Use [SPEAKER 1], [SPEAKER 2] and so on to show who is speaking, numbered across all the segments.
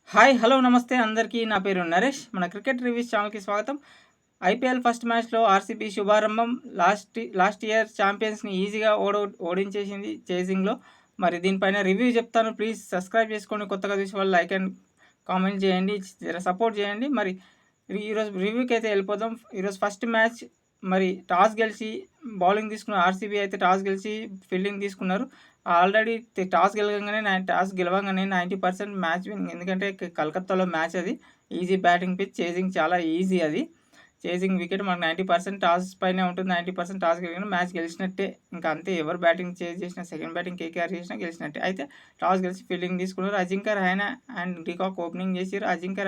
[SPEAKER 1] Hi hello నమస్తే అందరికీ నా పేరు నరేష్. మన క్రికెట్ రివ్యూస్ ఛానల్కి స్వాగతం. ఐపీఎల్ ఫస్ట్ మ్యాచ్లో ఆర్సీబీ శుభారంభం. లాస్ట్ ఇయర్ ఛాంపియన్స్ని ఈజీగా ఓడించేసింది చేసింగ్లో. మరి దీనిపైన రివ్యూ చెప్తాను. ప్లీజ్ సబ్స్క్రైబ్ చేసుకోండి. కొత్తగా చూసే వాళ్ళు లైక్ అండ్ కామెంట్ చేయండి, సపోర్ట్ చేయండి. మరి ఈరోజు రివ్యూకి అయితే వెళ్ళిపోదాం. ఈరోజు ఫస్ట్ మ్యాచ్ మరి టాస్ గెలిచి బౌలింగ్ తీసుకున్న ఆర్సీబీ అయితే టాస్ గెలిచి ఫీల్డింగ్ తీసుకున్నారు. ఆల్రెడీ టాస్ గెలవగానే 90% మ్యాచ్ విన్. ఎందుకంటే కలకత్తాలో మ్యాచ్ అది ఈజీ బ్యాటింగ్ పిచ్, చేజింగ్ చాలా ఈజీ. అది చేజింగ్ వికెట్ మనకు 90% టాస్ పైనే ఉంటుంది. 90% టాస్ గెలిగిన మ్యాచ్ గెలిచినట్టే. ఇంకా అంతే, ఎవరు బ్యాటింగ్ చేసినా సెకండ్ బ్యాటింగ్ కేకేఆర్ చేసినా గెలిచినట్టే. అయితే టాస్ గెలిచి ఫీల్డింగ్ తీసుకున్నారు. Ajinkya Rahane and de Kock opening చేసారు. అజింక్య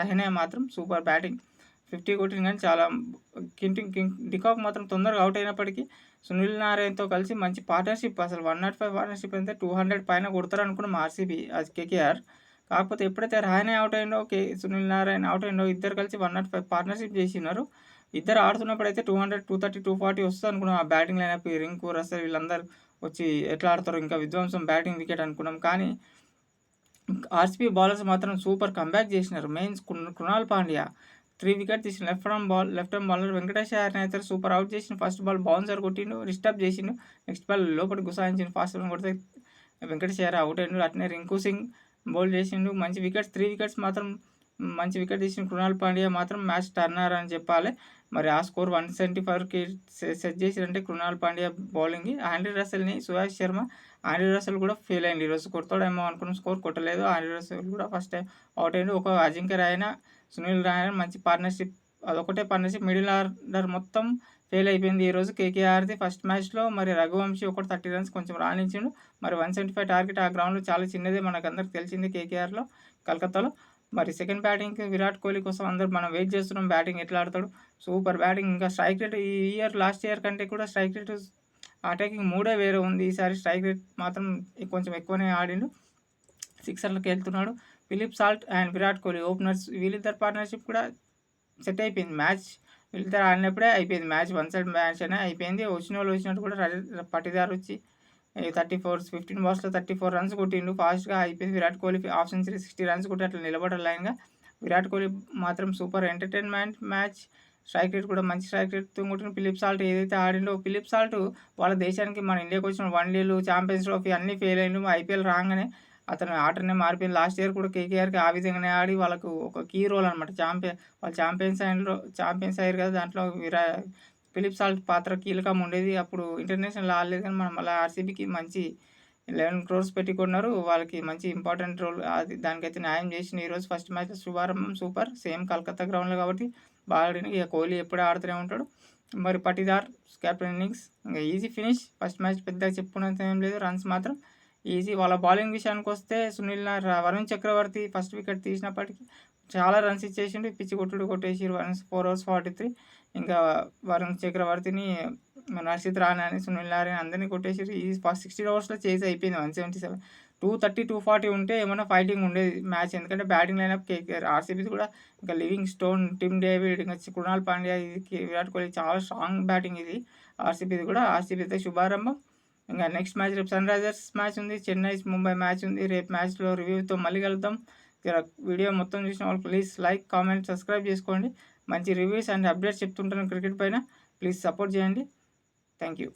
[SPEAKER 1] రహానె మాత్రం సూపర్ బ్యాటింగ్, 50 కొట్టింది. కానీ చాలా డికాక్ మాత్రం తొందరగా అవుట్ అయినప్పటికీ సునీల్ నారాయణతో కలిసి మంచి పార్ట్నర్షిప్, అసలు 105 పార్ట్నర్షిప్ అయితే 200 పైన కొడతారు అనుకున్నాం ఆర్సీబీ, అది కేకేఆర్. కాకపోతే ఎప్పుడైతే రహానె అవుట్ అయిందో, సునీల్ నారాయణ అవుట్ అయిందో, ఇద్దరు కలిసి 105 పార్ట్నర్షిప్ చేసినారు. ఇద్దరు ఆడుతున్నప్పుడు అయితే 200, 230, 240 వస్తుంది అనుకున్నాం. ఆ బ్యాటింగ్ లైనప్ రింకు, రసల్ వీళ్ళందరూ వచ్చి ఎట్లా ఆడతారు, ఇంకా విధ్వంసం బ్యాటింగ్ వికెట్ అనుకున్నాం. కానీ ఆర్సీబీ బౌలర్స్ మాత్రం సూపర్ కంబ్యాక్ చేసినారు. మెయిన్స్ కృణాల్ పాండ్యా 3 వికెట్ తీసిన లెఫ్ట్ ఆర్మ్ బౌలర్ వెంకటేష్ అయ్యర్ని అయితే సూపర్ అవుట్ చేసిన. ఫస్ట్ బాల్ బౌన్సర్ కొట్టిండు, డిస్టర్బ్ చేసిండు. నెక్స్ట్ బాల్ లోపలి గుసాయించిండు, ఫాస్ట్ బాల్ కొడితే వెంకటేష్ అయ్యర్ అవుట్ అయ్యిండు. అట్నే రింకు సింగ్ బౌల్ చేసిండు, మంచి వికెట్స్. 3 వికెట్స్ మాత్రం మంచి వికెట్ తీసిన కృణాల్ పాండ్యా మాత్రం మ్యాచ్ టర్నర్ అని చెప్పాలి. మరి ఆ స్కోర్ 174కి సెట్ చేసిరంటే కృణాల్ పాండ్యా బౌలింగ్. ఆండ్రీ రసెల్ని, సుయాష్ శర్మ, ఆండ్రీ రసెల్ కూడా ఫెయిల్ అయింది. ఈరోజు కొడతాడేమో అనుకున్న స్కోర్ కొట్టలేదు. ఆండ్రీ రసెల్ కూడా ఫస్ట్ టైం అవుట్ అయ్యిండు. ఒక అజింక్య రహానె, సునీల్ నారాయణ మంచి పార్ట్నర్షిప్, అదొకటే పార్ట్నర్షిప్. మిడిల్ ఆర్డర్ మొత్తం ఫెయిల్ అయిపోయింది ఈరోజు కేకేఆర్ది ఫస్ట్ మ్యాచ్లో. మరి రఘువంశీ ఒకటి 30 రన్స్ కొంచెం రాణించిండు. మరి 175 టార్గెట్ ఆ గ్రౌండ్లో చాలా చిన్నదే, మనకు అందరికి తెలిసింది కేకేఆర్లో, కలకత్తాలో. మరి సెకండ్ బ్యాటింగ్కి విరాట్ కోహ్లీ కోసం అందరూ మనం వెయిట్ చేస్తున్నాం, బ్యాటింగ్ ఎట్లా ఆడతాడు. Super batting. ఇంకా స్ట్రైక్ రేట్ ఈ ఇయర్ లాస్ట్ ఇయర్ కంటే కూడా స్ట్రైక్ రేట్, అటాకింగ్ మూడే వేరే ఉంది. ఈసారి స్ట్రైక్ రేట్ మాత్రం కొంచెం ఎక్కువనే ఆడిండు, సిక్సర్లకు వెళ్తున్నాడు. Philip Salt and Virat Kohli openers, వీళ్ళిద్దరు పార్ట్నర్షిప్ కూడా సెట్ అయిపోయింది. మ్యాచ్ వీళ్ళిద్దరు ఆడినప్పుడే అయిపోయింది మ్యాచ్, 1 సైడ్ మ్యాచ్ అనే అయిపోయింది. వచ్చిన వాళ్ళు వచ్చినట్టు కూడా పటిదార్ వచ్చి 15 బాల్స్లో 34 రన్స్ కొట్టిండు, ఫాస్ట్గా అయిపోయింది. Virat Kohli half century 60 runs కొట్టి అట్లా నిలబడ్డారు లైన్గా. విరాట్ కోహ్లీ మాత్రం super entertainment match. Strike rate కూడా మంచి స్ట్రైక్ రేట్తో కొట్టిన. ఫిలిప్ సాల్ట్ ఏదైతే ఆడిండో, ఫిలిప్ సాల్ట్ వాళ్ళ దేశానికి, మన ఇండియాకి వచ్చిన వన్డేలు, ఛాంపియన్స్ ట్రోఫీ అన్నీ ఫెయిల్ అయిండు. ఐపీఎల్ రాగానే అతను ఆటనే మారిపోయింది. లాస్ట్ ఇయర్ కూడా కేకేఆర్కి ఆ విధంగానే ఆడి వాళ్ళకు ఒక కీ రోల్ అనమాట. వాళ్ళు ఛాంపియన్స్ అయ్యారు కదా, దాంట్లో ఫిలిప్ సాల్ట్ పాత్ర కీలకం ఉండేది. అప్పుడు ఇంటర్నేషనల్ ఆడలేదు కానీ మనం మళ్ళీ ఆర్సీబీకి మంచి 11 crores పెట్టి కొన్నారు. వాళ్ళకి మంచి ఇంపార్టెంట్ రోల్, అది దానికైతే న్యాయం చేసిన. ఈరోజు ఫస్ట్ మ్యాచ్ శుభారంభం సూపర్, సేమ్ కలకత్తా గ్రౌండ్లో కాబట్టి బాగా ఆడిన. ఇక కోహ్లీ ఎప్పుడూ ఆడుతూనే ఉంటాడు. మరి పటిదార్ క్యాప్టెన్ ఇన్నింగ్స్ ఇంకా ఈజీ ఫినిష్. ఫస్ట్ మ్యాచ్ పెద్దగా చెప్పుకునేంత ఏం లేదు, రన్స్ మాత్రం ఈజీ. వాళ్ళ బౌలింగ్ విషయానికి వస్తే వరుణ్ చక్రవర్తి ఫస్ట్ వికెట్ తీసినప్పటికీ చాలా రన్స్ ఇచ్చేసిండు, పిచ్చి కొట్టేసి 4 overs 43. ఇంకా వరుణ్ చక్రవర్తిని, హర్షిత్ రాణా అని, సునీల్ నారాయణ అందరినీ కొట్టేసి ఈ 16 ఓవర్స్లో చేసి అయిపోయింది 177. 230, 240 ఉంటే ఏమైనా ఫైటింగ్ ఉండేది మ్యాచ్. ఎందుకంటే బ్యాటింగ్ లైనప్ కేకేఆర్, ఆర్సీబీ కూడా ఇంకా లివింగ్ స్టోన్, టిమ్ డేవిడ్, ఇంకా కృణాల్ పాండ్యా, ఇది విరాట్ కోహ్లీ చాలా స్ట్రాంగ్ బ్యాటింగ్ ఇది ఆర్సీబీది కూడా. ఆర్సీబీతో శుభారంభం. ఇంకా నెక్స్ట్ మ్యాచ్ రేపు సన్ రైజర్స్ మ్యాచ్ ఉంది, చెన్నై ముంబై మ్యాచ్ ఉంది. రేపు మ్యాచ్లో రివ్యూతో మళ్ళీ కలుద్దాం. వీడియో మొత్తం చూసిన వాళ్ళు ప్లీజ్ లైక్, కామెంట్, సబ్స్క్రైబ్ చేసుకోండి. మంచి రివ్యూస్ అండ్ అప్డేట్స్ చెప్తుంటాను క్రికెట్ పైన, ప్లీజ్ సపోర్ట్ చేయండి. Thank you.